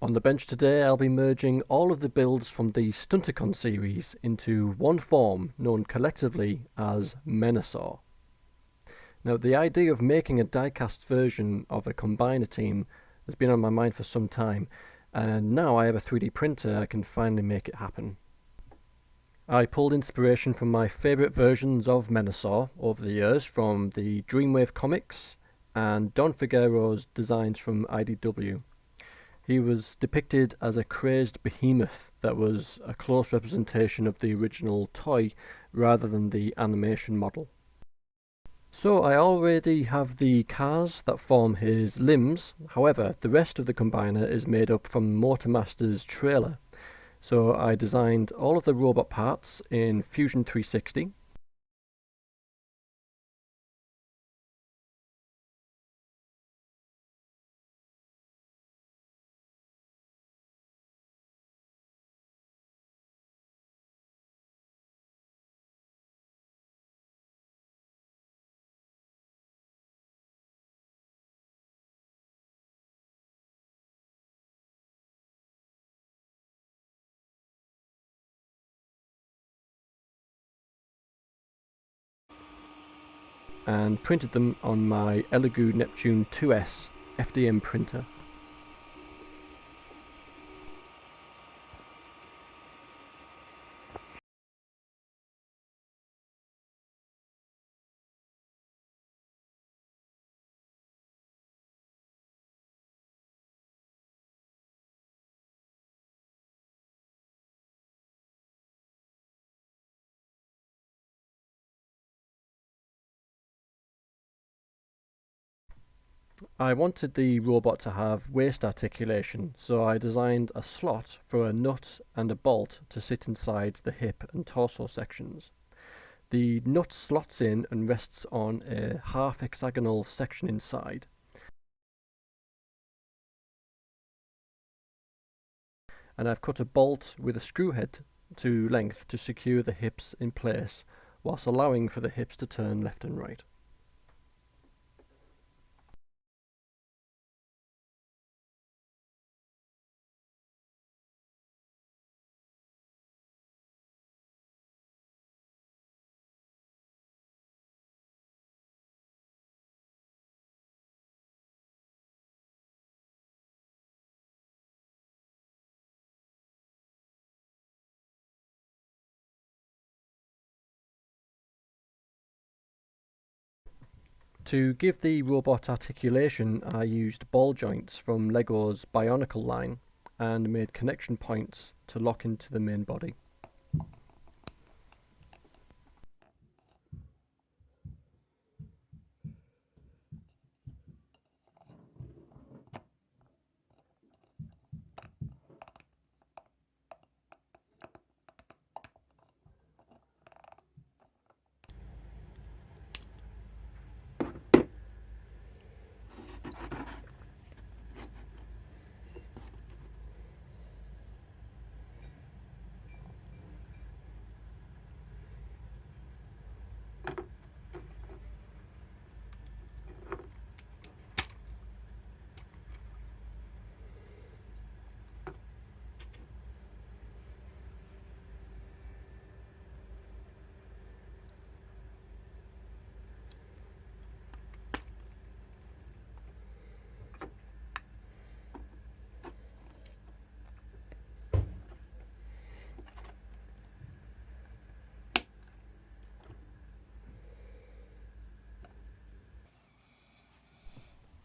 On the bench today I'll be merging all of the builds from the Stunticons series into one form known collectively as Menasor. Now the idea of making a diecast version of a combiner team has been on my mind for some time, and now I have a 3D printer I can finally make it happen. I pulled inspiration from my favourite versions of Menasor over the years from the Dreamwave comics and Don Figueroa's designs from IDW. He was depicted as a crazed behemoth that was a close representation of the original toy rather than the animation model. So I already have the cars that form his limbs, however the rest of the combiner is made up from Motormaster's trailer. So I designed all of the robot parts in Fusion 360. And printed them on my Elegoo Neptune 2S FDM printer. I wanted the robot to have waist articulation, so I designed a slot for a nut and a bolt to sit inside the hip and torso sections. The nut slots in and rests on a half hexagonal section inside. And I've cut a bolt with a screw head to length to secure the hips in place, whilst allowing for the hips to turn left and right. To give the robot articulation, I used ball joints from Lego's Bionicle line and made connection points to lock into the main body.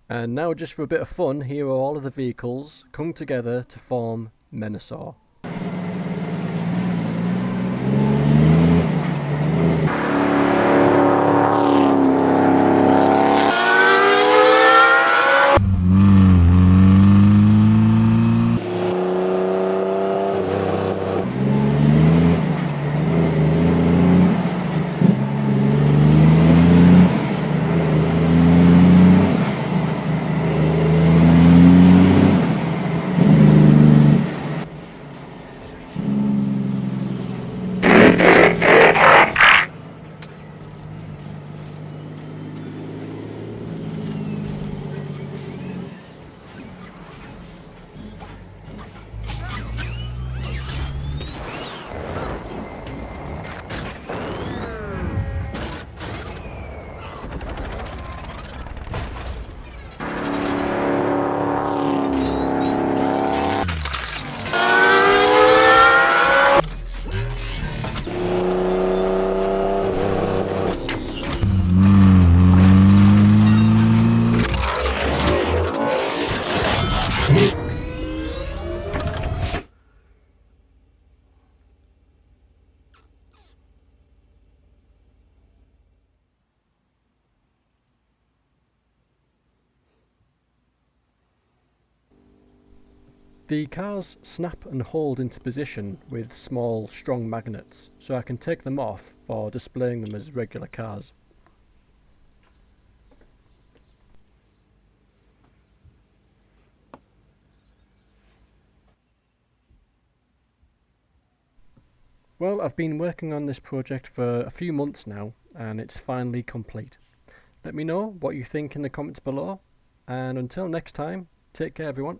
And now, just for a bit of fun, here are all of the vehicles come together to form Menasor. The cars snap and hold into position with small, strong magnets, so I can take them off for displaying them as regular cars. Well, I've been working on this project for a few months now, and it's finally complete. Let me know what you think in the comments below, and until next time, take care everyone.